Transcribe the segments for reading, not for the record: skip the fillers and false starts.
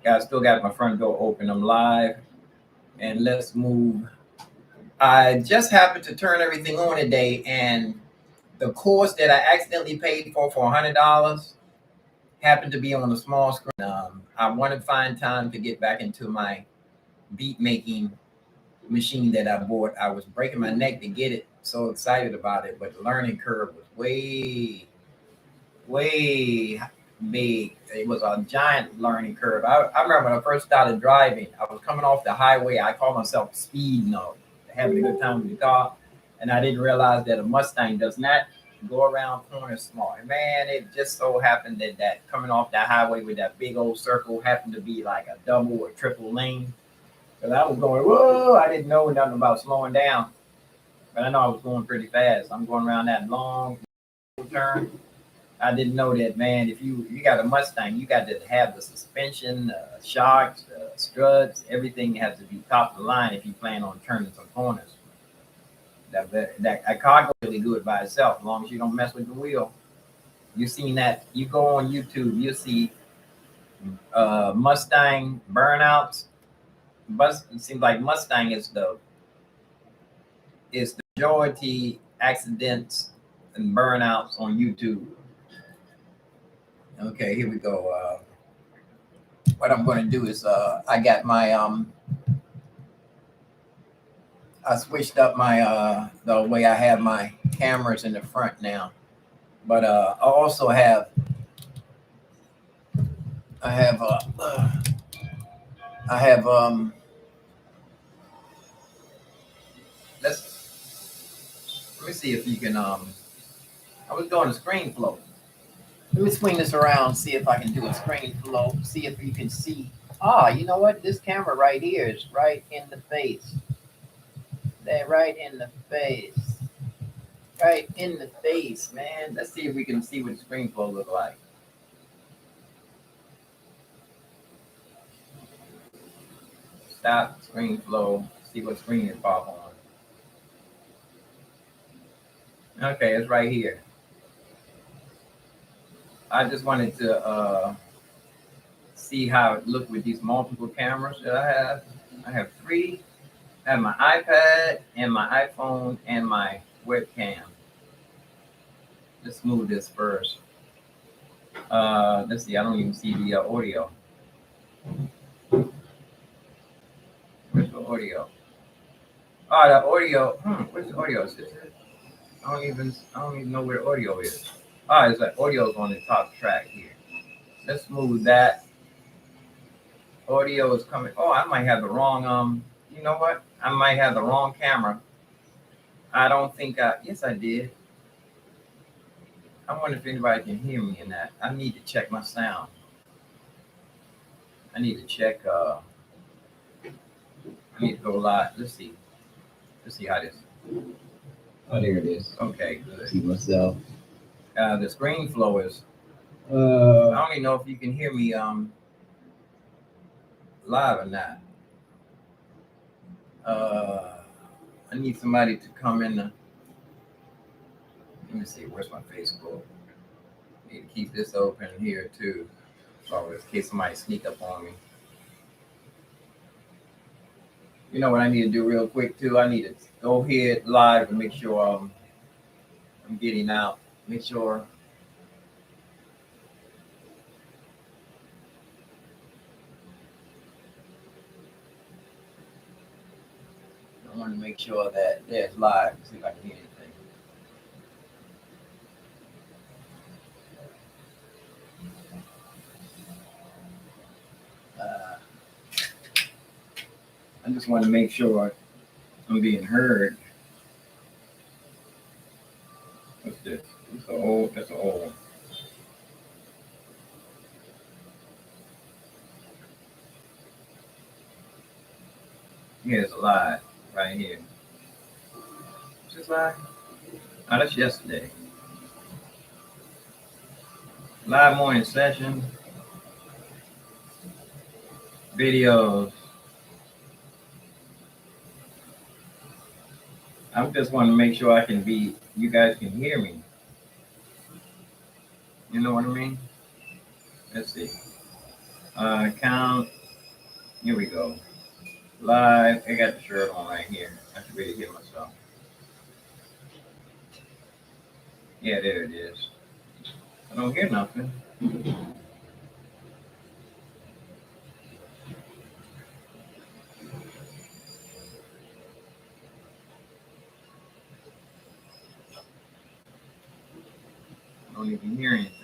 I still got my front door open. I'm live, and let's move. I just happened to turn everything on today, and the course that I accidentally paid for $100 happened to be on a small screen. I want to find time to get back into my beat making machine that I bought. I was breaking my neck to get it, so excited about it, but the learning curve was way big. It was a giant learning curve. I remember when I first started driving, I was coming off the highway. I called myself speeding up, having a good time with the car, and I didn't realize that a Mustang does not go around corners small. And man, it just so happened that coming off that highway with that big old circle happened to be like a double or triple lane. Because I was going, whoa, I didn't know nothing about slowing down. But I know I was going pretty fast. I'm going around that long turn. I didn't know that, man. If you got a Mustang, you got to have the suspension, shocks, struts, everything has to be top of the line if you plan on turning some corners. That a car goes really good by itself, as long as you don't mess with the wheel. You seen that? You go on YouTube, you see Mustang burnouts. It seems like Mustang is the majority accidents and burnouts on YouTube. Okay, here we go. What I'm going to do is I got my I switched up my the way I have my cameras in the front now, but I also I have I have let's let me see if you can I was doing a screen flow. Let me swing this around, see if I can do a screen flow, see if you can see. Ah, you know what? This camera right here is right in the face. That right in the face. Right in the face, man. Let's see if we can see what the screen flow look like. Stop screen flow. See what screen it pop on. Okay, it's right here. I just wanted to see how it looked with these multiple cameras that I have. I have three. I have my iPad and my iPhone and my webcam. Let's move this first. Let's see. I don't even see the audio. Where's the audio? Oh, the audio. Where's the audio? I don't even know where the audio is. Oh, it's like audio's on the top track here. Let's move that. Audio is coming. Oh, I might have the wrong. You know what? I might have the wrong camera. I don't think I. Yes, I did. I wonder if anybody can hear me in that. I need to check my sound. I need to check. I need to go live. Let's see. Let's see how this. Oh, there it is. Okay, good. See myself. The screen flow is. I Uh, don't even know if you can hear me live or not. I need somebody to come in. Let me see. Where's my Facebook? Need to keep this open here too, so in case somebody sneak up on me. You know what I need to do real quick too? I need to go ahead live and make sure I'm getting out. Make sure. I want to make sure that there's live. See if I can hear anything. Uh, I just want to make sure I'm being heard. What's this? It's an old. That's an old one. Here's a live right here. Is this live? Oh, that's yesterday. Live morning session. Videos. I just want to make sure I can be. You guys can hear me. You know what I mean? Let's see. Count. Here we go. Live. I got the shirt on right here. I should really hear myself. Yeah, there it is. I don't hear nothing. I don't even hear anything.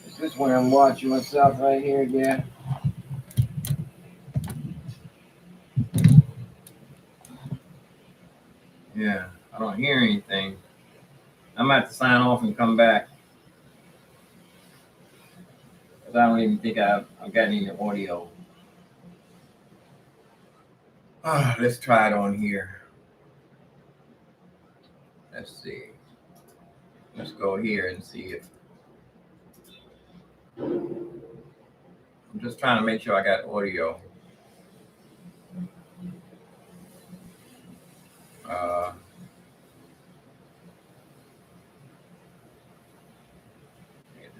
Is this where I'm watching myself right here? Yeah. Yeah, I don't hear anything. I'm about to sign off and come back. Because I don't even think I've got any audio. Let's try it on here. Let's see. Let's go here and see if. I'm just trying to make sure I got audio. Yeah,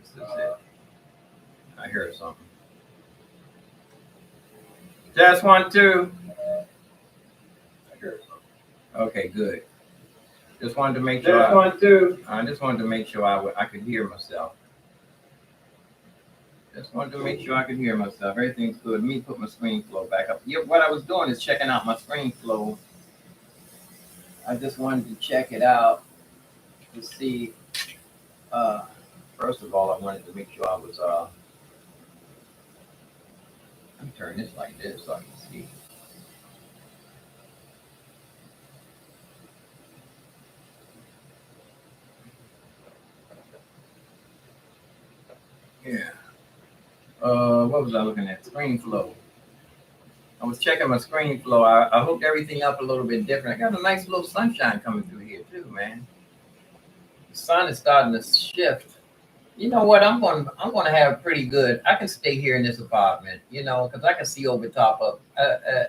this is it. I heard something. Just 1, 2. I heard something. Okay, good. Just wanted to make sure. Just 1, 2. I just wanted to make sure I could hear myself. Just wanted to make sure I could hear myself. Everything's good. Let me put my screen flow back up. Yeah, what I was doing is checking out my screen flow. I just wanted to check it out to see. First of all, I wanted to make sure I was. I'm turning this like this so I can see. Yeah. What was I looking at? Screen flow. I was checking my screen flow. I hooked everything up a little bit different. I got a nice little sunshine coming through here too, man. The sun is starting to shift. You know what? I'm going to have pretty good. I can stay here in this apartment, because I can see over top of.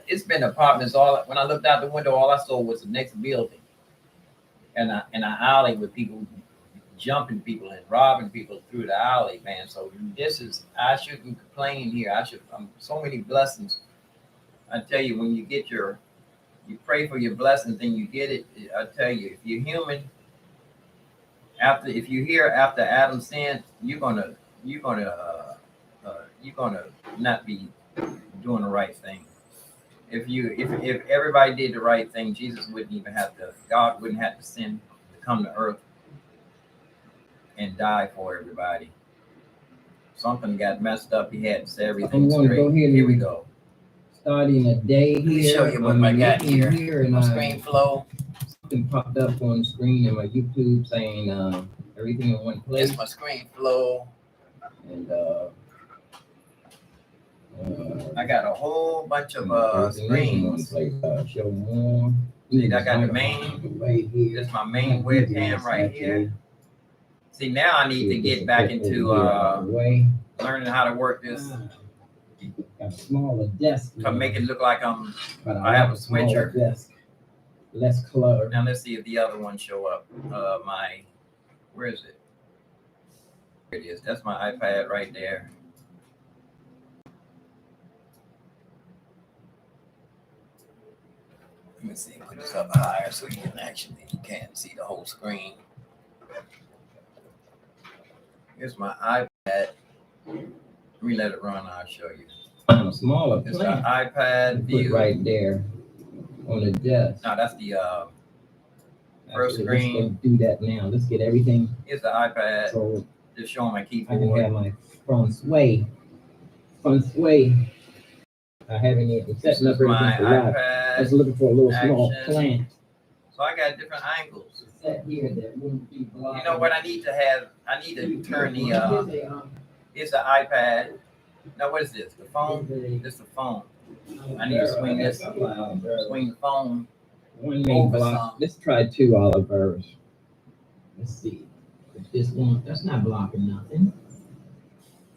It's been apartments all. When I looked out the window, all I saw was the next building, and an alley with people jumping people and robbing people through the alley, man. So I shouldn't complain here. So many blessings. I tell you, when you pray for your blessings and you get it. I tell you, if you're human, if you hear after Adam sinned, you're gonna not be doing the right thing. If everybody did the right thing, God wouldn't have to sin to come to earth and die for everybody. Something got messed up. He had to say everything straight. Here we go. Starting a day here. Let me show you what I got here. And screen flow. Something popped up on the screen in my YouTube saying everything in one place. It's my screen flow. And I got a whole bunch of screens. Show more. See, I got the main. Right here. This is my main webcam right here. See, now I need to get back into learning how to work this. Got a smaller desk to make it look like I have a switcher. Desk. Less clutter. Now let's see if the other one show up. Where is it? Here it is. That's my iPad right there. Let me see. Put this up higher so you can't see the whole screen. Here's my iPad. Let me let it run. I'll show you. On a smaller It's an iPad view right there on the desk. No, that's the first screen. Let's do that now. Let's get everything. Here's the iPad. So just showing my keyboard. I can have my front sway. I haven't even set up my everything for iPad. that. I was looking for a little small plant. So I got different angles. Set here that wouldn't be blocked. You know what I need to have? I need to turn the. Here's the iPad. Now what is this? The phone? This is the phone. I need to swing this. Swing the phone. One main block. Let's try 2 Olivers. Let's see. If this one, that's not blocking nothing.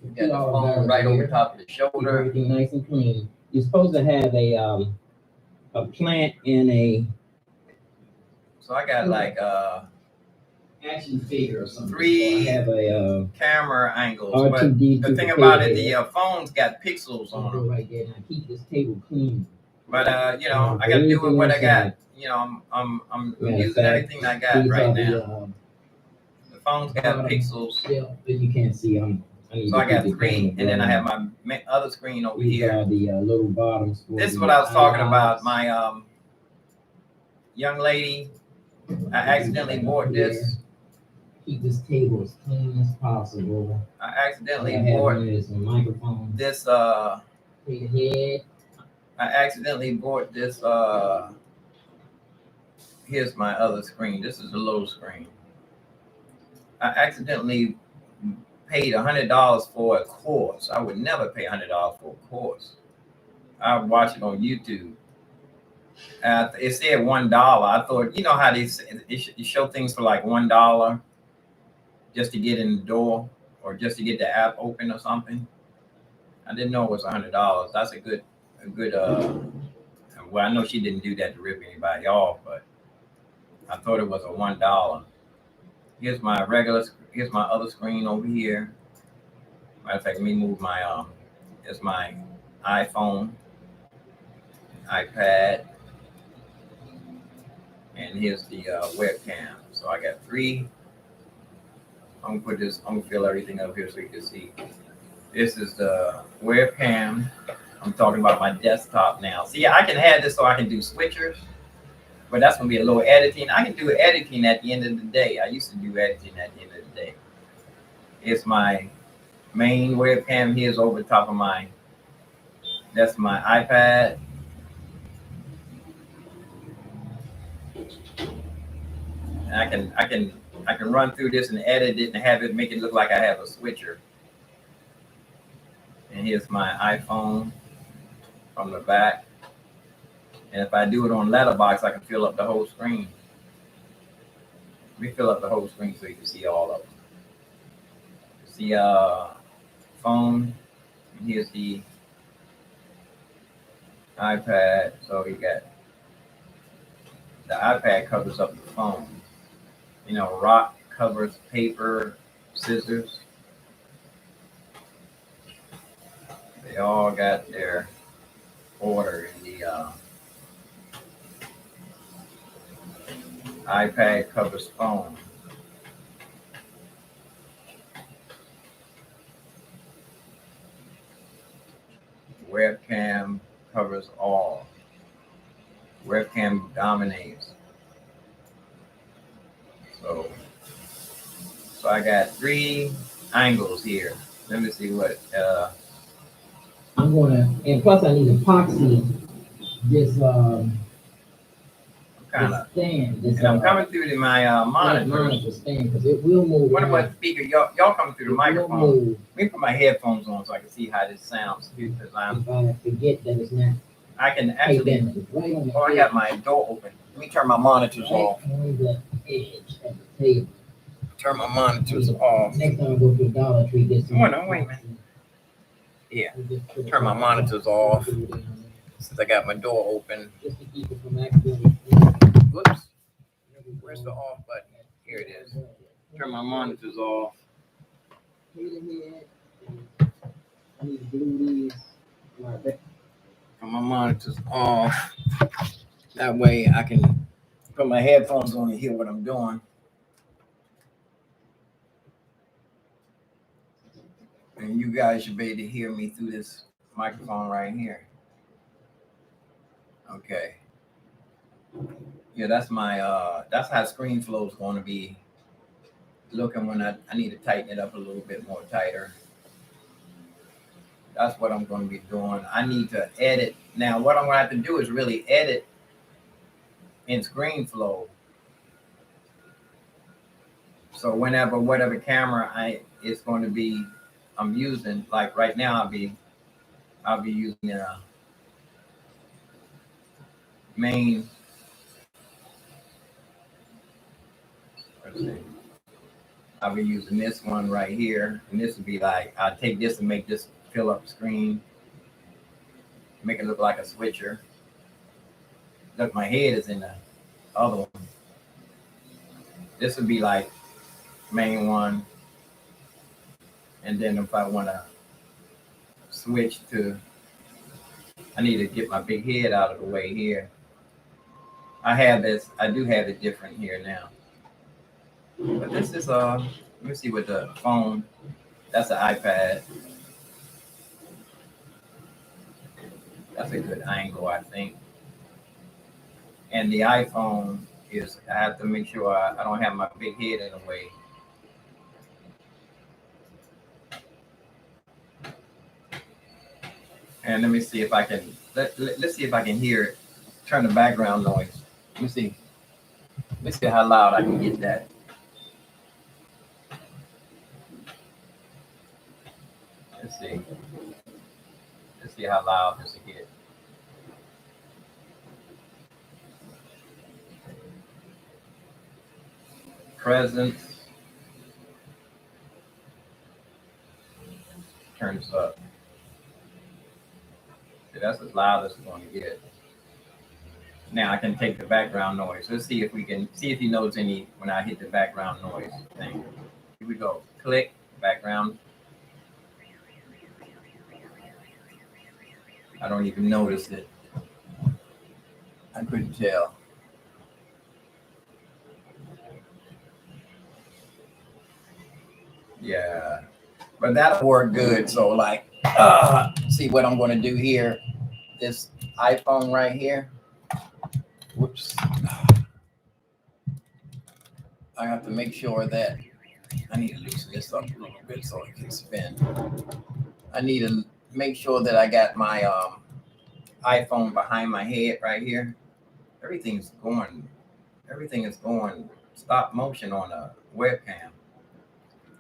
You got the phone right over top of the shoulder. Everything nice and clean. You're supposed to have a plant in a. So I got like action figure or something. Three So I have a camera angles. But R2D2 the thing about it, the phones got pixels on them. right there. And I keep this table clean. But you know, I gotta do with what I got. You know, I'm using everything I got right now. The phone's got pixels. Yeah, but you can't see them. So I got three, and then I have my other screen over here. Are the little bottoms. This is what I was talking about. My young lady, I accidentally bought this. Keep this table as clean as possible. I accidentally bought this I accidentally bought this here's my other screen. This is a low screen. I accidentally paid $100 for a course. I would never pay $100 for a course. I watch it on YouTube. It said $1. I thought, you know how they show things for like $1 just to get in the door or just to get the app open or something. I didn't know it was $100. That's a good. Well, I know she didn't do that to rip anybody off, but I thought it was a $1. Here's my other screen over here. Matter of fact, let me move my it's my iPhone, iPad, and here's the webcam. So I got three. I'm gonna fill everything up here so you can see. This is the webcam. I'm talking about my desktop now. See, I can have this so I can do switchers, but that's gonna be a little editing. I can do editing at the end of the day. I used to do editing at the end of the day. It's my main webcam. Here's over the top of that's my iPad. And I can run through this and edit it and have it make it look like I have a switcher. And here's my iPhone from the back. And if I do it on Letterboxd, I can fill up the whole screen. Let me fill up the whole screen so you can see all of them. See phone. And here's the iPad. So you got the iPad covers up the phone. You know, rock covers paper, scissors. They all got their order in the iPad covers phone. Webcam covers all. Webcam dominates. So I got three angles here. Let me see what I'm gonna, and plus I need epoxy this stand. And I'm coming through to my monitor stand because it will move. What about speaker? Y'all coming through the microphone? Let me put my headphones on so I can see how this sounds. Because if I forget that it's not. I can actually. Oh, I got my door open. Let me turn my monitors off. On the edge of the table. Turn my monitors off. Next time I go to the Dollar Tree, get some. Wait a minute. Yeah. Turn my monitors off since I got my door open. Just to keep it from accidentally. Whoops. Where's the off button? Here it is. Turn my monitors off. I need to glue these. Turn my monitors off. That way I can put my headphones on and hear what I'm doing. And you guys should be able to hear me through this microphone right here. Okay. Yeah, that's my that's how ScreenFlow is going to be looking when I need to tighten it up a little bit more tighter. That's what I'm going to be doing. I need to edit. Now, what I'm going to have to do is really edit in ScreenFlow. So whatever camera it's going to be I'm using, like right now I'll be using main. Let's see. I'll be using this one right here, and this would be like I'll take this and make this fill up the screen, make it look like a switcher. Look, my head is in the other one. This would be like main one. And then if I want to switch to, I need to get my big head out of the way here. I do have it different here now. But this is let me see what the phone, that's an iPad. That's a good angle, I think. And the iPhone is, I have to make sure I don't have my big head in the way. And let me see if I can, let's see if I can hear it. Turn the background noise. Let me see. Let me see how loud I can get that. Let's see. Let's see how loud this will get. Presence. Turn this up. See, that's as loud as it's going to get. Now I can take the background noise. Let's see if we can see if he knows any when I hit the background noise thing. Here we go. Click background. I don't even notice it. I couldn't tell. Yeah, but that'll work good. So like, see what I'm going to do here. This iPhone right here. Whoops. I have to make sure that I need to loosen this up a little bit so it can spin. I need to make sure that I got my iPhone behind my head right here. Everything is going stop motion on a webcam.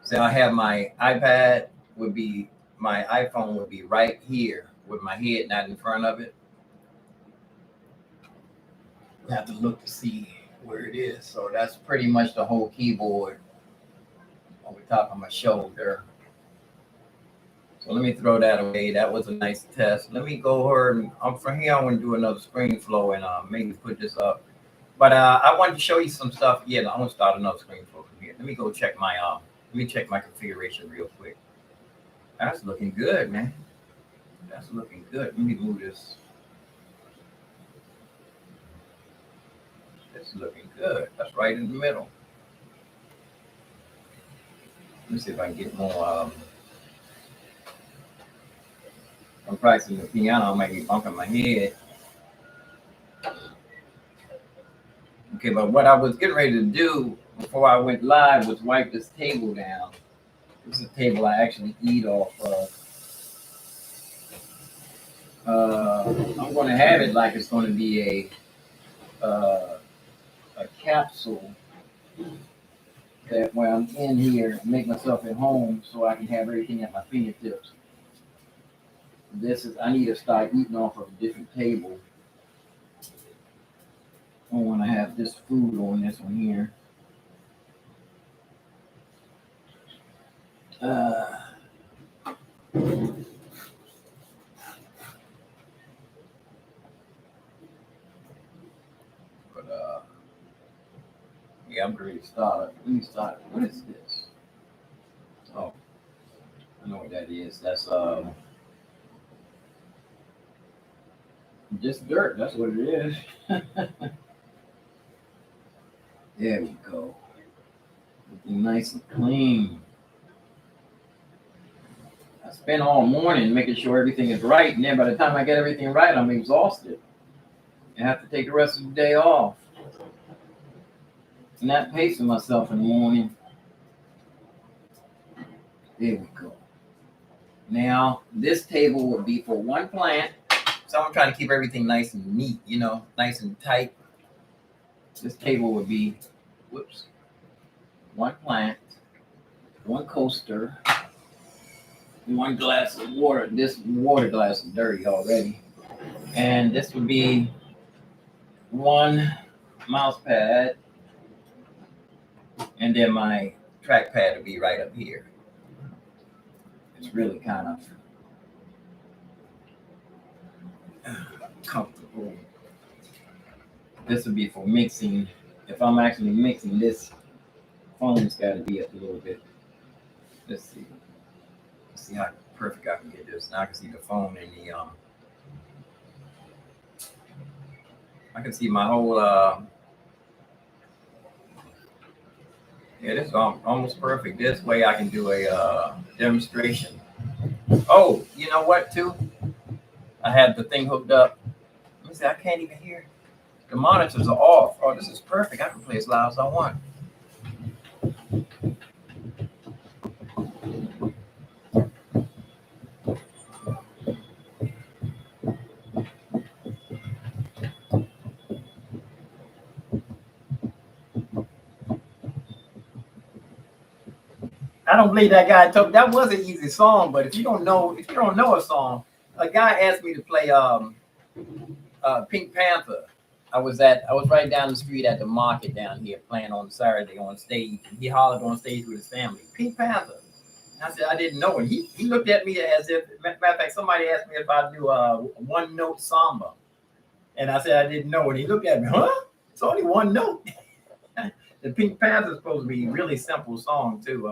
So I have my iPad my iPhone would be right here with my head not in front of it. I have to look to see where it is. So that's pretty much the whole keyboard over top of my shoulder. So let me throw that away. That was a nice test. Let me go over and from here I want to do another ScreenFlow and maybe put this up. But I wanted to show you some stuff. Yeah, I want to start another ScreenFlow from here. Let me go check my configuration real quick. That's looking good, man. That's looking good. Let me move this. It's looking good. That's right in the middle. Let me see if I can get more. I'm practicing the piano. I might be bumping my head. Okay, but what I was getting ready to do before I went live was wipe this table down. This is a table I actually eat off of. I'm going to have it like it's going to be a capsule that when I'm in here, make myself at home so I can have everything at my fingertips. I need to start eating off of a different table. I want to have this food on this one here. Yeah, I'm ready to start. Let me start. What is this? Oh, I know what that is. That's just dirt. That's what it is. There we go. Looking nice and clean. I spent all morning making sure everything is right, and then by the time I get everything right, I'm exhausted. I have to take the rest of the day off. Not pacing myself in the morning. There we go. Now, this table would be for one plant. So I'm trying to keep everything nice and neat, nice and tight. This table would be, one plant, one coaster, one glass of water. This water glass is dirty already. And this would be one mouse pad. And then my trackpad would be right up here. It's really kind of comfortable. This would be for mixing. If I'm actually mixing this phone's got to be up a little bit. Let's see. Let's see how perfect I can get this. Now I can see the phone in the I can see my whole yeah, this is almost perfect. This way I can do a demonstration. Oh, you know what too? I had the thing hooked up. Let me see, I can't even hear. The monitors are off. Oh, this is perfect. I can play as loud as I want. I don't believe that guy told that was an easy song, but if you don't know a song, a guy asked me to play Pink Panther. I was right down the street at the market down here playing on Saturday on stage. He hollered on stage with his family, Pink Panther. And I said I didn't know, and he looked at me as if, matter of fact, somebody asked me if I knew one note samba, and I said I didn't know, and he looked at me, huh? It's only one note. The Pink Panther is supposed to be a really simple song too.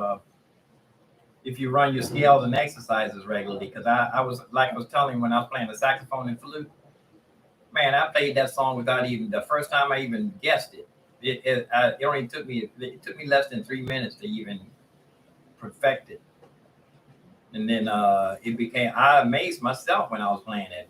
If you run your scales and exercises regularly, because I was telling you when I was playing the saxophone and flute, man, I played that song without even the first time I even guessed it. It only took me less than 3 minutes to even perfect it, and then it became. I amazed myself when I was playing it.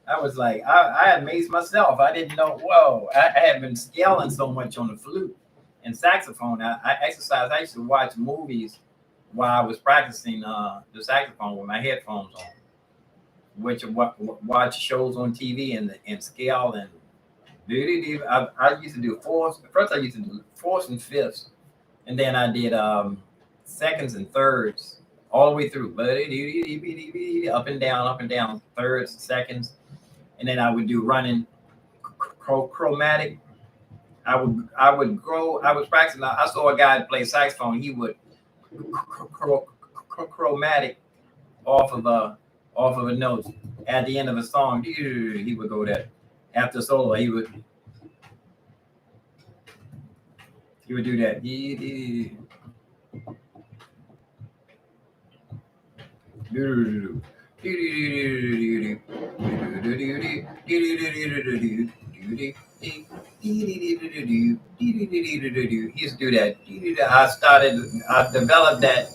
I was like, I amazed myself. I didn't know. Whoa, I had been scaling so much on the flute and saxophone. I exercised. I used to watch movies while I was practicing the saxophone with my headphones on, which watch shows on TV and scale and. I used to do fourths. First, I used to do fourths and fifths, and then I did seconds and thirds all the way through, up and down, thirds, seconds, and then I would do running chromatic. I would grow. I was practicing. I saw a guy play saxophone. He would chromatic off of a note at the end of a song. He would go there. After solo, he would do that. He used to do that. I developed that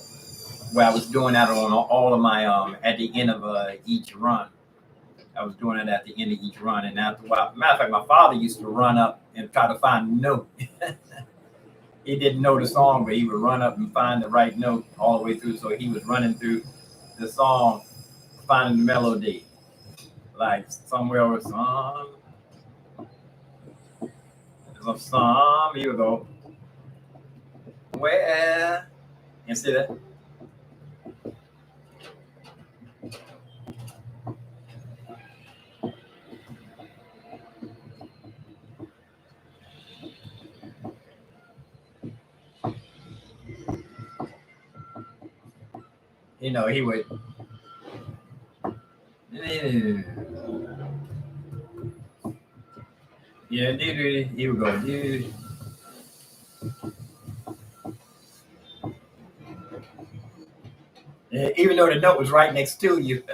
where I was doing that on all of my at the end of each run. I was doing it at the end of each run, and after a while, matter of fact, my father used to run up and try to find a note. He didn't know the song, but he would run up and find the right note all the way through. So he was running through the song, finding the melody, like somewhere over some. There's a song. He would go where and see that. You know, he would. Yeah, dude, he would go, dude. Even though the note was right next to you,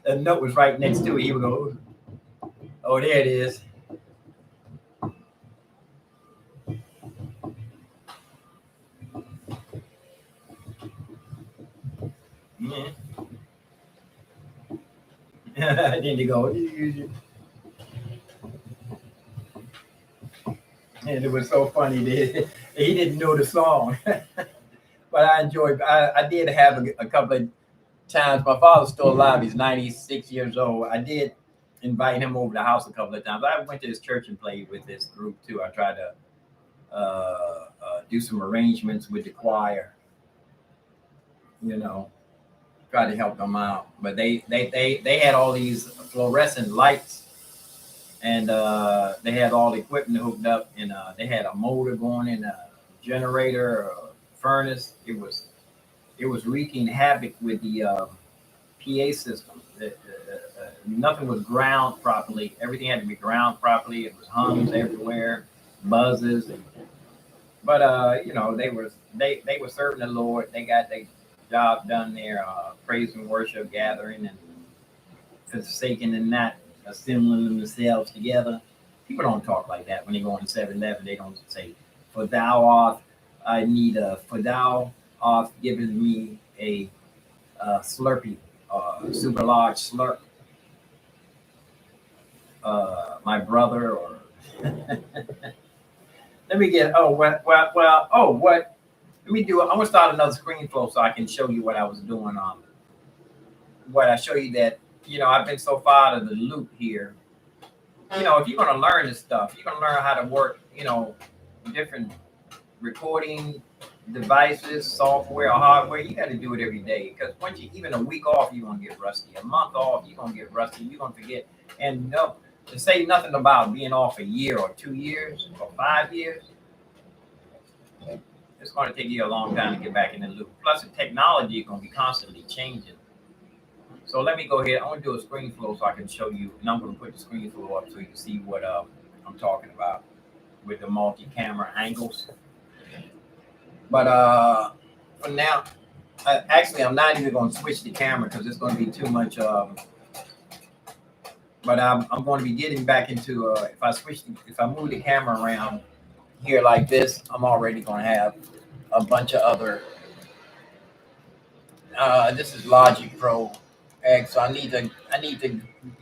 the note was right next to it. He would go, oh, there it is. Yeah. Then you go, and it was so funny that he didn't know the song. But I enjoyed. I did have a couple of times. My father's still alive. He's 96 years old. I did invite him over the house a couple of times. I went to his church and played with this group too. I tried to do some arrangements with the choir. You know, try to help them out. But they had all these fluorescent lights, and they had all the equipment hooked up, and they had a motor going in a generator, a furnace. It was wreaking havoc with the PA system. nothing was ground properly. Everything had to be ground properly. It was hums everywhere, buzzes. But you know, they were serving the Lord. They got their job done there, praise and worship gathering and forsaking and not assembling themselves together. People don't talk like that when they go on 7-Eleven. They don't say, "For thou art, I need a, for thou art giving me a Slurpee, super large slurp, my brother," or let me get, oh, what, let me do, I'm gonna start another screen flow so I can show you what I was doing on, what I show you that, you know, I've been so far out of the loop here. You know, if you're gonna learn this stuff, you're gonna learn how to work, you know, different recording devices, software, or hardware. You got to do it every day because once you, even a week off, you're gonna get rusty. A month off, you're gonna get rusty. You're gonna forget. And no, to say nothing about being off a year or 2 years or 5 years, it's going to take you a long time to get back in the loop. Plus, the technology is going to be constantly changing. So let me go ahead. I'm going to do a screen flow so I can show you, and I'm going to put the screen flow up so you can see what I'm talking about with the multi-camera angles. But for now, actually, I'm not even going to switch the camera because it's going to be too much. But I'm going to be getting back into if I move the camera around here like this, I'm already going to have a bunch of other. This is Logic Pro X, so I need to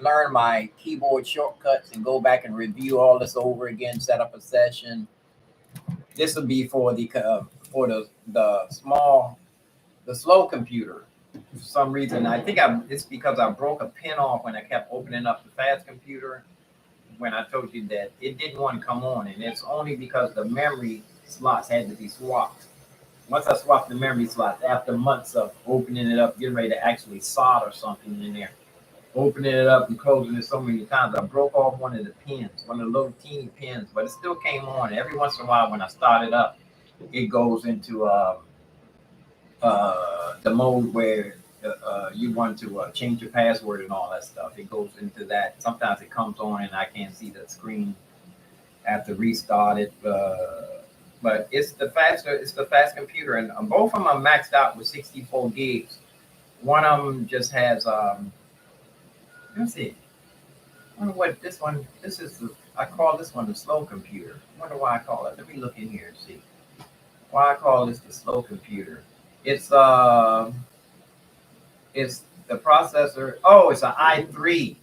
learn my keyboard shortcuts and go back and review all this over again. Set up a session. This will be for the slow computer. For some reason, I think it's because I broke a pin off when I kept opening up the fast computer. When I told you that it didn't want to come on, and it's only because the memory slots had to be swapped. Once I swapped the memory slots, after months of opening it up, getting ready to actually solder something in there, opening it up and closing it so many times, I broke off one of the pins, one of the little teeny pins, but it still came on. Every once in a while, when I start it up, it goes into the mode where you want to change your password and all that stuff. It goes into that. Sometimes it comes on and I can't see the screen after restart it. But it's the fast computer, and both of them are maxed out with 64 gigs. One of them just has let's see. I wonder what this one. This is I call this one the slow computer. I wonder why I call it. Let me look in here and see why I call this the slow computer. It's the processor. Oh, it's an i3.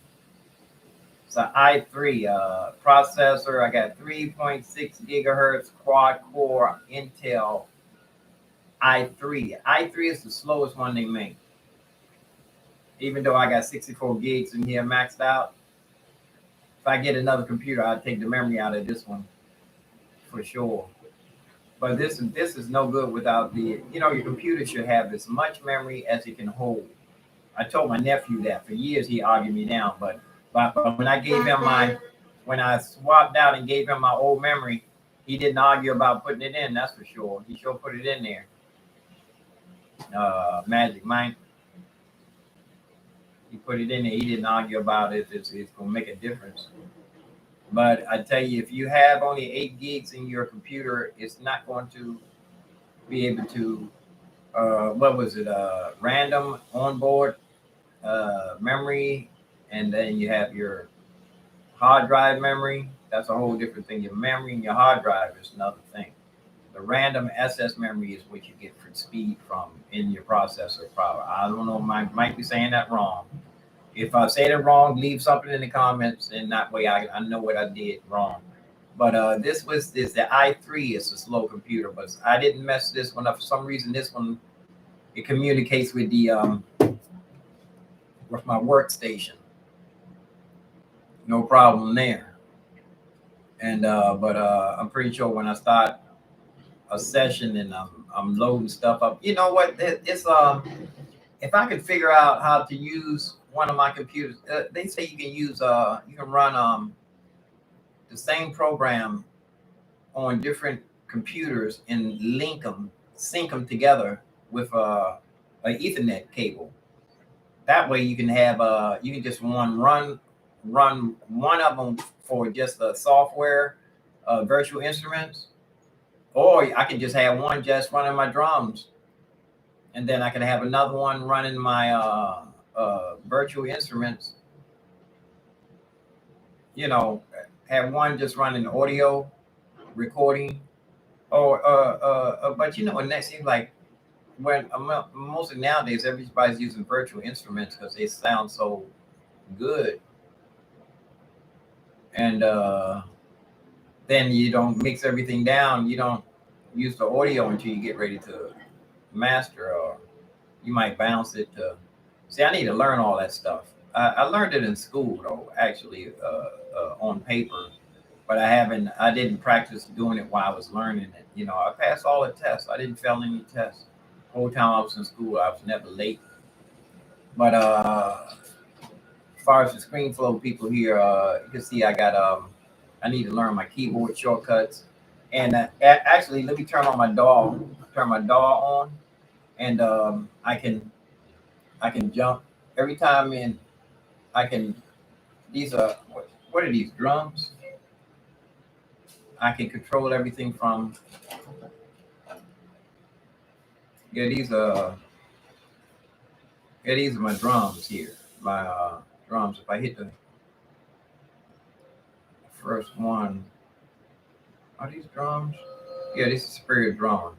It's an i3 processor. I got 3.6 gigahertz quad core Intel i3. i3 is the slowest one they make. Even though I got 64 gigs in here maxed out, if I get another computer, I'll take the memory out of this one for sure. But this is no good without the, you know, your computer should have as much memory as it can hold. I told my nephew that for years. He argued me down, but when I gave him when I swapped out and gave him my old memory, he didn't argue about putting it in. That's for sure. He sure put it in there. Magic Mike. He put it in there. He didn't argue about it. It's going to make a difference. But I tell you, if you have only 8 gigs in your computer, it's not going to be able to, random onboard memory, and then you have your hard drive memory. That's a whole different thing. Your memory and your hard drive is another thing. The random SS memory is what you get for speed from in your processor power. I don't know, might be saying that wrong. If I say it wrong, leave something in the comments, and that way I know what I did wrong. But this the i3 is a slow computer, but I didn't mess this one up for some reason. This one, it communicates with the with my workstation. No problem there. And but I'm pretty sure when I start a session and I'm loading stuff up, you know what? It's if I could figure out how to use one of my computers, they say you can use you can run the same program on different computers and sync them together with a Ethernet cable. that way you can have you can just run one of them for just the software, virtual instruments, or I can just have one just running my drums, and then I can have another one running my virtual instruments. You know, have one just running audio recording, or but you know, and that seems like when mostly nowadays everybody's using virtual instruments because they sound so good, and then you don't mix everything down. You don't use the audio until you get ready to master, or you might bounce it to. See, I need to learn all that stuff. I learned it in school though, actually, on paper, but I didn't practice doing it while I was learning it. You know, I passed all the tests. I didn't fail any tests. The whole time I was in school, I was never late. But as far as the screen flow people here, you can see I got I need to learn my keyboard shortcuts. And actually, let me turn on my DAW. Turn my DAW on, and I can jump every time in. I can. These are what are these drums? I can control everything from. These are my drums here. My drums. If I hit the first one, are these drums? Yeah, this is Superior Drum.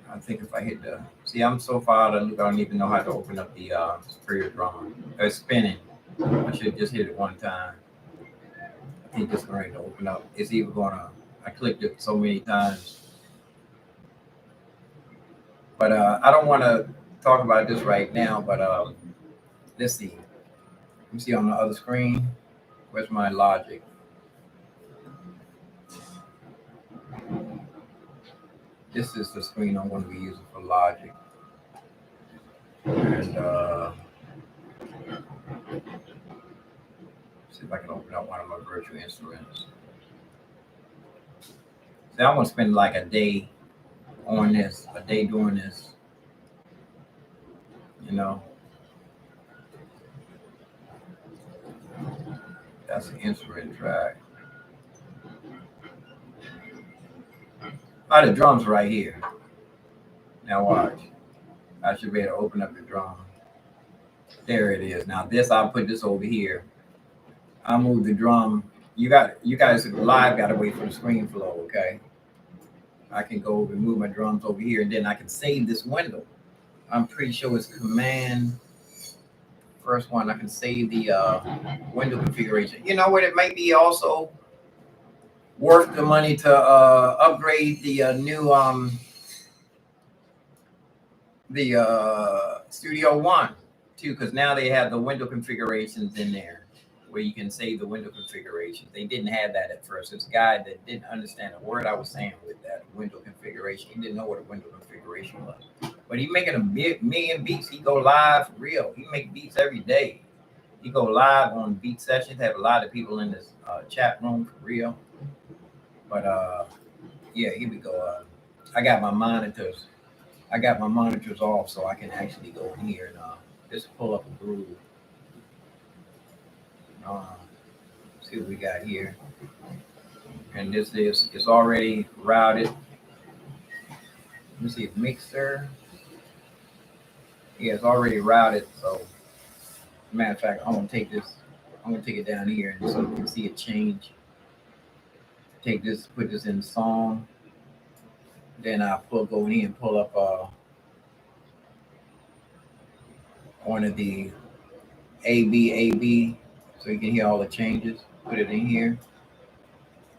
I think if I hit the see, I'm so far out of look, I don't even know how to open up the Superior Drum. It's spinning. I should just hit it one time. I think it's going to open up. It's even gonna. I clicked it so many times. But I don't want to talk about this right now. But let's see. Let me see on the other screen. Where's my Logic? This is the screen I'm going to be using for Logic. And see if I can open up one of my virtual instruments. See, I want to spend like a day on this, a day doing this. You know, that's an instrument track. Oh, the drum's right here. Now watch. I should be able to open up the drum. There it is. Now this, I'll put this over here. I'll move the drum. You guys live got to wait for the screen flow, okay? I can go over and move my drums over here, and then I can save this window. I'm pretty sure it's Command. First one, I can save the window configuration. You know what? It might be also worth the money to upgrade the new Studio One too, because now they have the window configurations in there where you can save the window configuration. They didn't have that at first. This guy that didn't understand a word I was saying with that window configuration. He didn't know what a window configuration was. But he making a million beats. He go live for real. He make beats every day. He go live on beat sessions. Have a lot of people in this chat room for real. But yeah, here we go. I got my monitors. I got my monitors off, so I can actually go in here and just pull up a groove. See what we got here. And this is it's already routed. Let me see, mixer. Yeah, it's already routed. So, matter of fact, I'm gonna take this. I'm gonna take it down here, and so you can see it change. Take this, put this in song. Then I'll go in here and pull up one of the AB, so you can hear all the changes. Put it in here.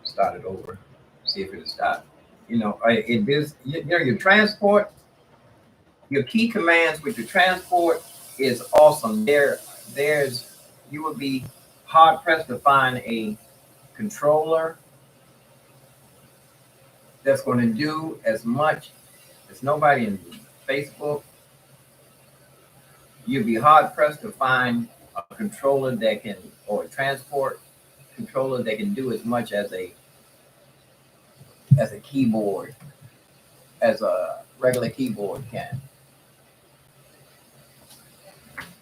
Start it over. See if it'll stop. You know, it is. You know, your transport. Your key commands with your transport is awesome. There's you would be hard pressed to find a controller that's going to do as much as nobody in Facebook. You'd be hard pressed to find a controller that can, or a transport controller that can do as much as a keyboard, as a regular keyboard can.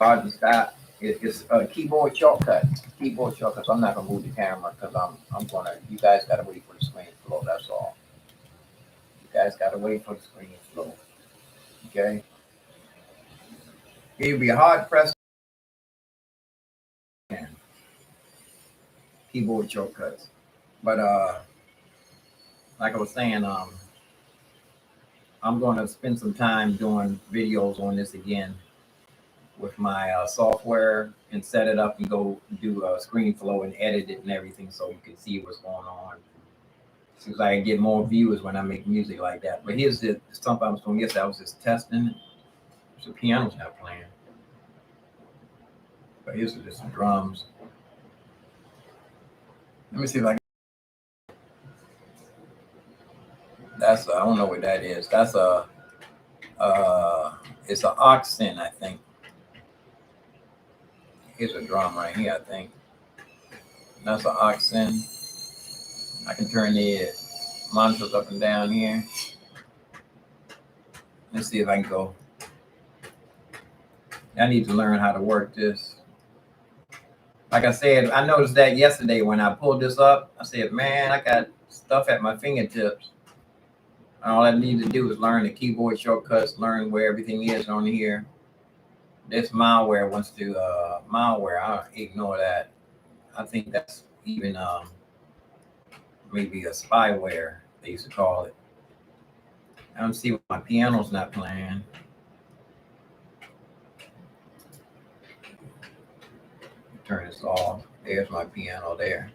I just got it's a keyboard shortcut. Keyboard shortcut. So I'm not gonna move the camera because I'm gonna. You guys gotta wait for the screen to flow. That's all. You guys gotta wait for the screen to flow. Okay. It'd be hard pressed. Keyboard shortcuts, but like I was saying, I'm gonna spend some time doing videos on this again with my software and set it up and go do screen flow and edit it and everything so you can see what's going on. Seems like I get more viewers when I make music like that. But here's the something I was doing yesterday. I was just testing. So the piano's not playing. But here's just some drums. Let me see if I can. That's I don't know what that is. That's a it's an oxen, I think. Here's a drum right here, I think. That's an oxen. I can turn the monitors up and down here. Let's see if I can go. I need to learn how to work this. Like I said, I noticed that yesterday when I pulled this up. I said, man, I got stuff at my fingertips. All I need to do is learn the keyboard shortcuts, learn where everything is on here. This malware wants to malware. I'll ignore that. I think that's even maybe a spyware, they used to call it. I don't see why my piano's not playing. Turn this off. There's my piano there.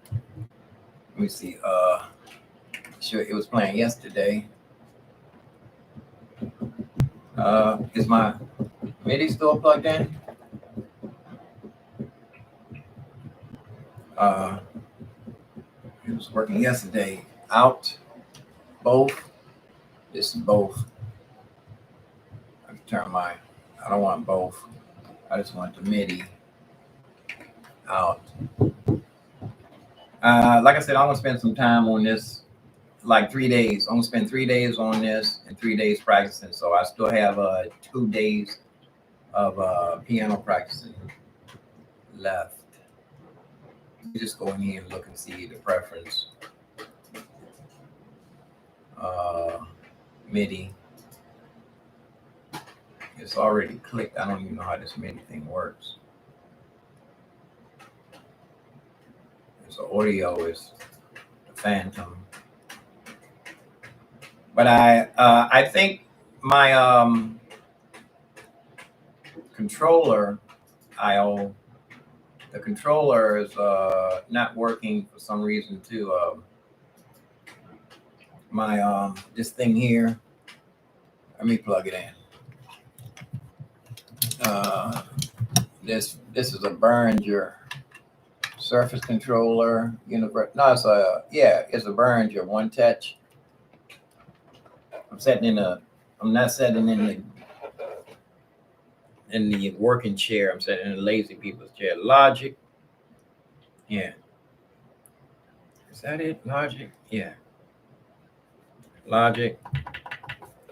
Let me see. Sure, it was playing yesterday. Is my MIDI still plugged in? It was working yesterday. Out. Both. This is both. I can turn my. I don't want both. I just want the MIDI out. Like I said, I'm gonna spend some time on this, like 3 days. I'm gonna spend 3 days on this and 3 days practicing. So I still have 2 days of piano practicing left. You just go in here and look and see the preference. MIDI. It's already clicked. I don't even know how this MIDI thing works. So audio is the Phantom. But I think my controller the controller is not working for some reason too. My this thing here. Let me plug it in. This is a Behringer Surface controller. No, it's a Behringer One Touch. I'm not setting in the working chair. I'm sitting in the lazy people's chair. Logic. Yeah. Is that it? Logic? Yeah. Logic.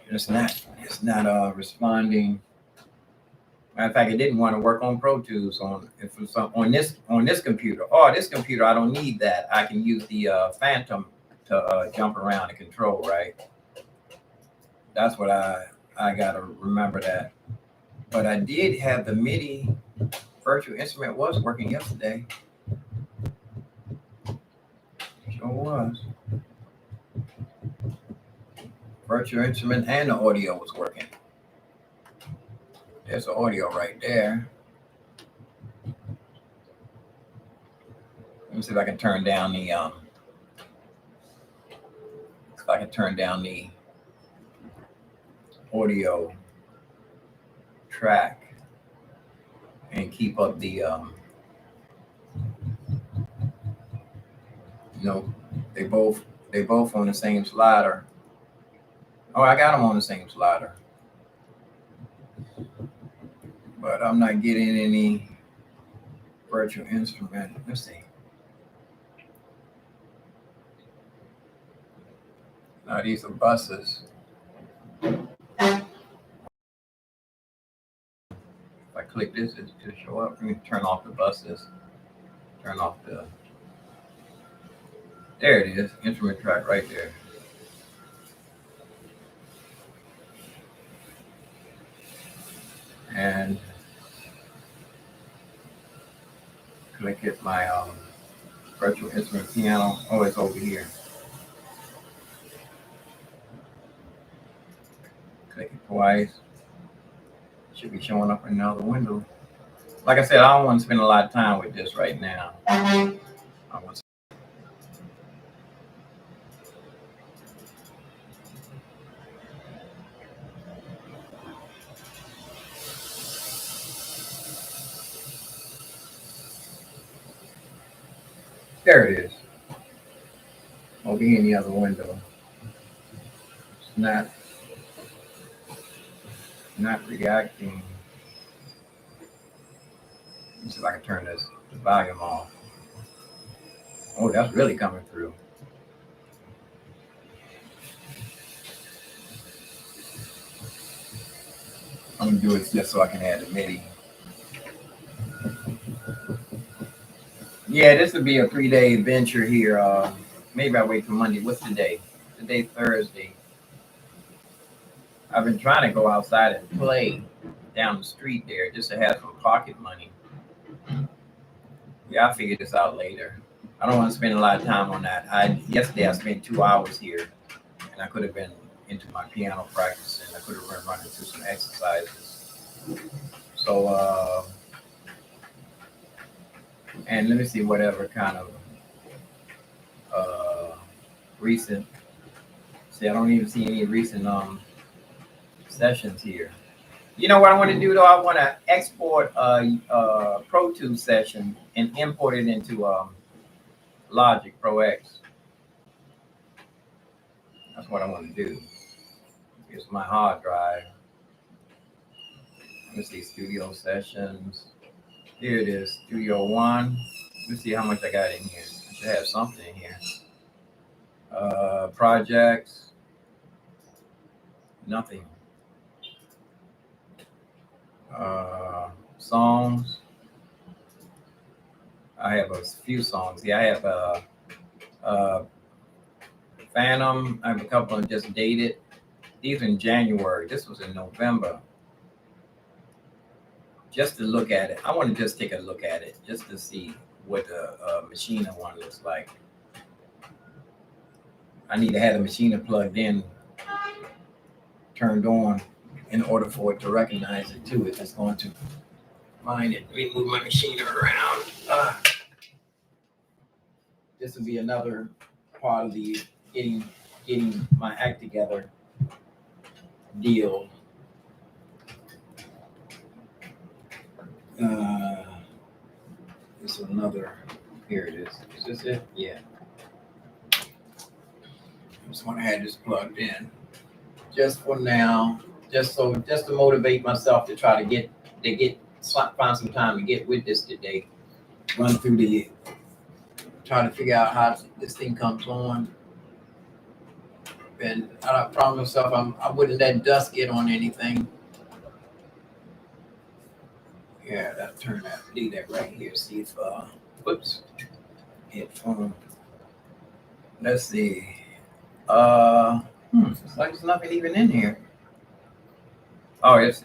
It's not responding. Matter of fact, it didn't want to work on Pro Tools on this computer. Oh, this computer, I don't need that. I can use the Phantom to jump around and control, right? That's what I gotta remember that. But I did have the MIDI virtual instrument was working yesterday. Sure was. Virtual instrument and the audio was working. There's the audio right there. Let me see if I can turn down the audio track and keep up the they both on the same slider. Oh, I got them on the same slider, but I'm not getting any virtual instrument. Let's see. Now these are buses. If I click this to show up. Let me turn off the buses. Turn off the. There it is. Instrument track right there. And click it my virtual instrument piano. Oh, it's over here. Click it twice. Should be showing up in another window. Like I said, I don't want to spend a lot of time with this right now. There it is. Over here in the other window. It's not reacting. Let me see if I can turn this volume off. Oh, that's really coming through. I'm gonna do it just so I can add the MIDI. Yeah, this would be a 3-day adventure here. Maybe I wait for Monday. What's today? Today's Thursday. I've been trying to go outside and play down the street there just to have some pocket money. Yeah, I'll figure this out later. I don't want to spend a lot of time on that. Yesterday I spent 2 hours here, and I could have been into my piano practice, and I could have been running through some exercises. So, and let me see whatever kind of recent. See, I don't even see any recent sessions here. You know what I want to do though? I want to export a Pro Tools session and import it into Logic Pro X. That's what I want to do. Here's my hard drive. Let me see, studio sessions. Here it is, Studio One. Let me see how much I got in here. I should have something in here. Projects. Nothing. Songs. I have a few songs. Yeah, I have Phantom. I have a couple of just dated. These are in January. This was in November. Just to look at it. I want to just take a look at it just to see what the Machina one looks like. I need to have the Machina plugged in, turned on, in order for it to recognize it too. If it's going to find it. Let me move my Machina around. This will be another part of the getting my act together deal. This is another. Here it is. Is this it? Yeah. I just want to have this plugged in, just for now, just to motivate myself to try to find some time to get with this today. Run through try to figure out how this thing comes on. And I promised myself I wouldn't let dust get on anything. Yeah, that's turn that, leave that right here. See if whoops, headphone. Let's see. It's like there's nothing even in here. Oh, it's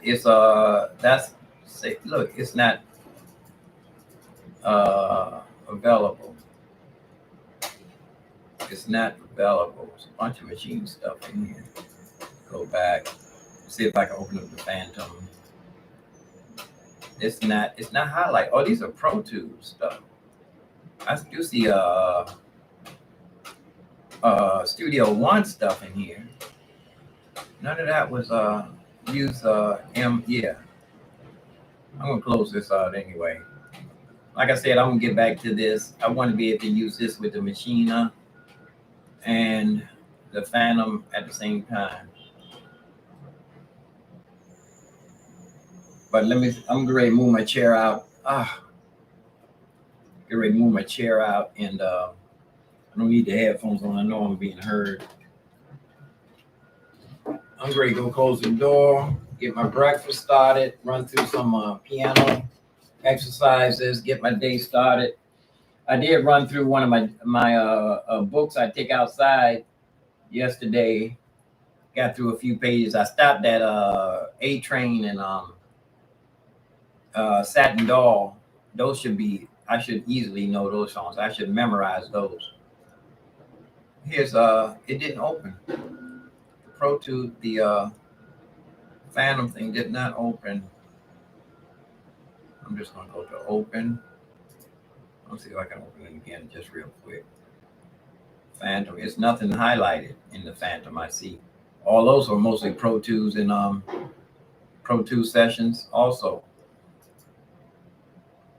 that's say look, it's not available. It's not available. There's a bunch of machine stuff in here. Go back. See if I can open up the Phantom. It's not highlight. Oh, these are Pro Tools stuff. I do see Studio One stuff in here. None of that was use yeah. I'm gonna close this out anyway. Like I said, I'm gonna get back to this. I want to be able to use this with the Machina and the Phantom at the same time. But I'm ready to move my chair out. Get ready to move my chair out, and I don't need the headphones on. I know I'm being heard. I'm ready to go close the door get my breakfast started, run through some piano exercises, get my day started. I did run through one of my books I take outside yesterday. Got through a few pages. I stopped at A Train and Satin Doll. Those I should easily know those songs. I should memorize those. Here's it didn't open. The Pro Tools, the Phantom thing did not open. I'm just gonna go to open. Let's see if I can open it again just real quick. Phantom, it's nothing highlighted in the Phantom. I see. All those are mostly Pro Tools and Pro Tools sessions also.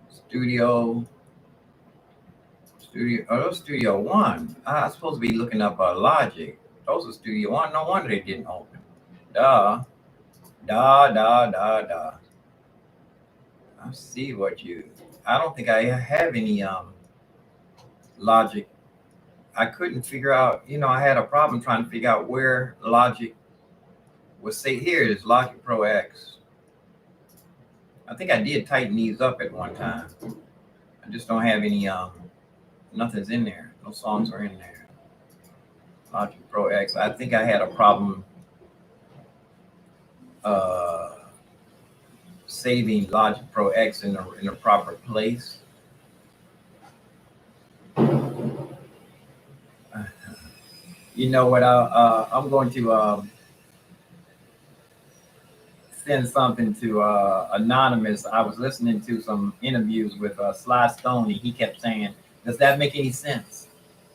Studio, oh, those Studio One. I'm supposed to be looking up Logic. Those are Studio One. No wonder they didn't open. I see what I don't think I have any Logic. I couldn't figure out, I had a problem trying to figure out where Logic was. Say here is Logic Pro X. I think I did tighten these up at one time. I just don't have any, nothing's in there. No songs are in there. Logic Pro X. I think I had a problem saving Logic Pro X in the proper place. You know what? I'm going to send something to Anonymous. I was listening to some interviews with Sly Stoney. He kept saying, "Does that make any sense?"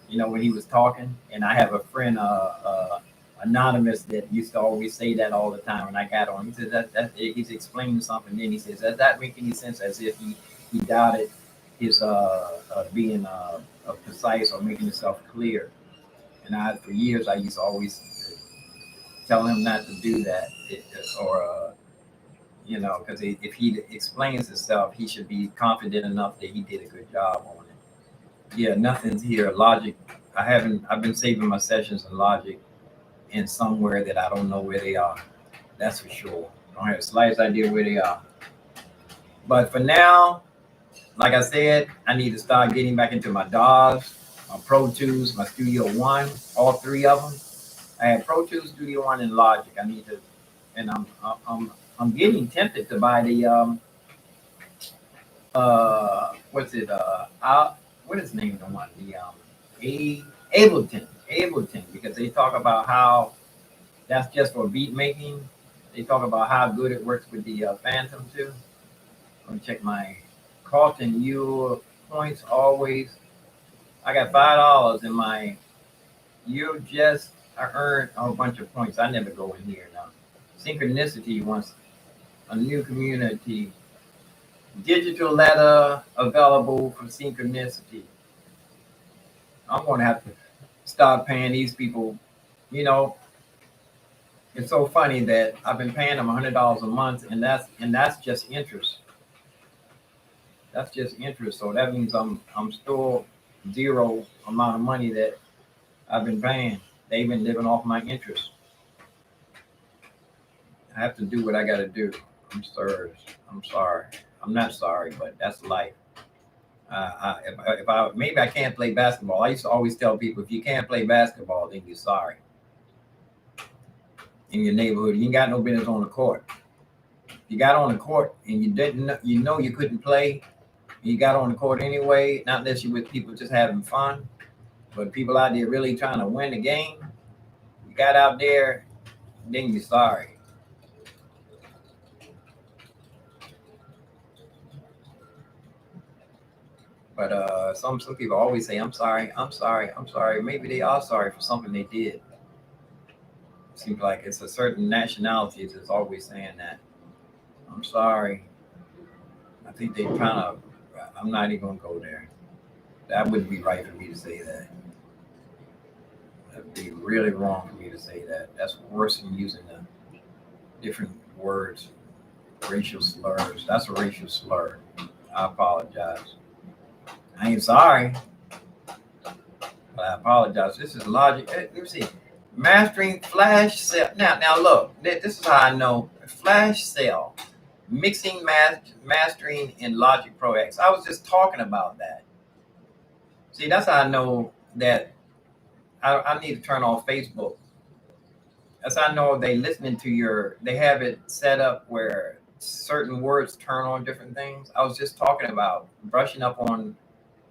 When he was talking. And I have a friend, Anonymous, that used to always say that all the time. When I got on, he said that he's explaining something. Then he says, "Does that make any sense?" As if he doubted his being precise or making himself clear. And for years, I used to always tell him not to do that, because if he explains himself, he should be confident enough that he did a good job on it. Yeah, nothing's here. Logic, I've been saving my sessions in Logic in somewhere that I don't know where they are. That's for sure. I don't have the slightest idea where they are. But for now, like I said, I need to start getting back into my DAWs, my Pro Tools, my Studio One, all three of them. I have Pro Tools, Studio One, and Logic. I need to, and I'm getting tempted to buy the what is the name of the one? The Ableton, because they talk about how that's just for beat making. They talk about how good it works with the Phantom too. Let me check my Carlton U points always. I got $5 in my I earned a bunch of points. I never go in here now. Synchronicity wants a new community. Digital letter available for Synchronicity. I'm going to have to start paying these people. It's so funny that I've been paying them $100 a month, and that's just interest. That's just interest. So that means I'm still zero amount of money that I've been paying. They've been living off my interest. I have to do what I got to do. I'm sorry. I'm not sorry, but that's life. Maybe I can't play basketball. I used to always tell people, if you can't play basketball, then you're sorry. In your neighborhood, you ain't got no business on the court. You got on the court and you didn't, you couldn't play. You got on the court anyway, not unless you're with people just having fun, but people out there really trying to win the game. You got out there, then you're sorry. But some people always say, I'm sorry. Maybe they are sorry for something they did. It seems like it's a certain nationality that's always saying that. I'm sorry. I think they're trying to, I'm not even going to go there. That wouldn't be right for me to say that. That would be really wrong for me to say that. That's worse than using the different words, racial slurs. That's a racial slur. I apologize. I ain't sorry, but I apologize. This is Logic. Let me see. Mastering Flash. Now look. This is how I know flash sale, mixing, mastering in Logic Pro X. I was just talking about that. See, that's how I know that I need to turn off Facebook. That's how I know they listening to they have it set up where certain words turn on different things. I was just talking about brushing up on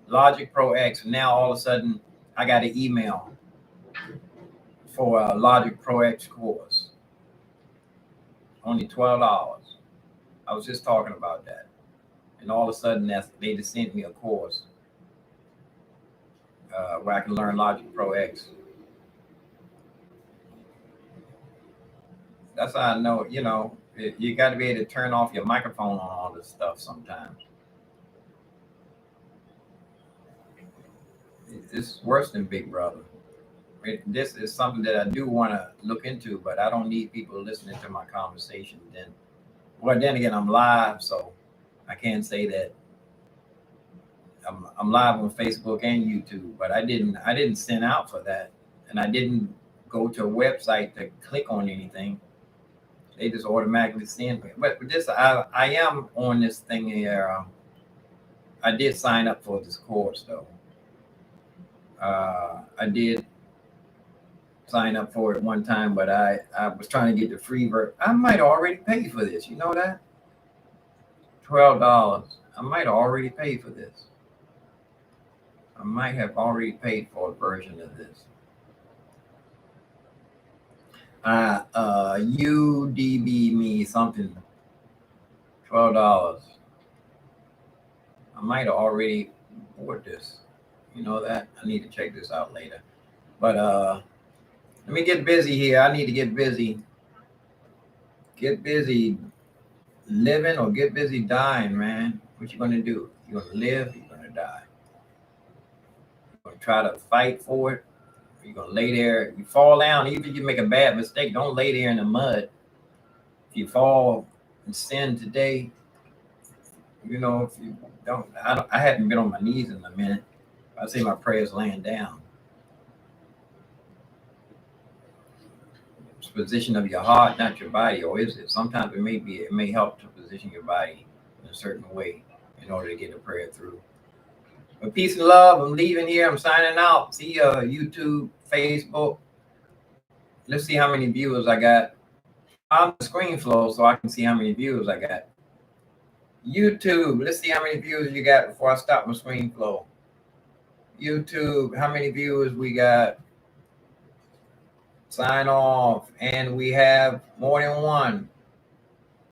Logic Pro X. Now all of a sudden I got an email for a Logic Pro X course. Only $12. I was just talking about that. And all of a sudden they just sent me a course where I can learn Logic Pro X. That's how I know, you got to be able to turn off your microphone on all this stuff sometimes. It's worse than Big Brother. This is something that I do want to look into, but I don't need people listening to my conversation. Then again, I'm live, so I can't say that I'm live on Facebook and YouTube. But I didn't send out for that, and I didn't go to a website to click on anything. They just automatically send me. But this, I am on this thing here. I did sign up for this course though. I did sign up for it one time, but I was trying to get the free version. I might already pay for this. You know that? $12. I might already pay for this. I might have already paid for a version of this. UDB me something. $12. I might have already bought this. You know that? I need to check this out later. But let me get busy here. I need to get busy. Get busy living or get busy dying, man. What you gonna do? You're gonna live, you're gonna die. You're gonna try to fight for it. You're gonna lay there. You fall down, even if you make a bad mistake, don't lay there in the mud. If you fall and sin today, if you don't, I haven't been on my knees in a minute. I say my prayers laying down. It's position of your heart, not your body, or is it? Sometimes it may help to position your body in a certain way in order to get a prayer through. But peace and love. I'm leaving here. I'm signing out. See YouTube, Facebook. Let's see how many viewers I got. I'm the screen flow so I can see how many viewers I got. YouTube, let's see how many viewers you got before I stop my screen flow. YouTube, how many viewers we got? Sign off. And we have more than one.